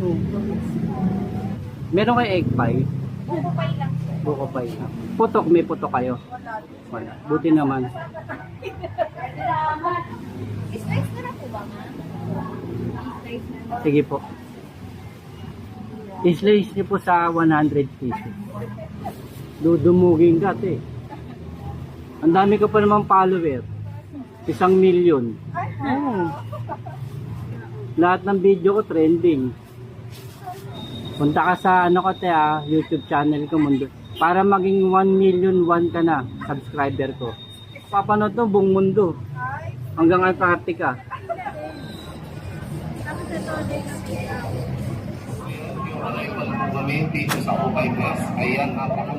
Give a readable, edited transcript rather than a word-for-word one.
Oh. Meron kayo egg pie? Buko pa lang sir. Buko pie lang. Putok, may putok kayo? Wala. Buti naman. Salamat. Slice na lang po ba nga? Slice na lang. Sige po. I-slice niyo po sa 100 pieces. Dudumugin ka eh. Ang dami ko pa namang follower. 1,000,000. Oh. Lahat ng video ko trending. Punta ka sa ano ko YouTube channel ko mundo. Para maging 1,000,001 ka na subscriber ko. Papanood to buong mundo. Hanggang Antarctica. Kami dito sa Upay West. Ayan, napaka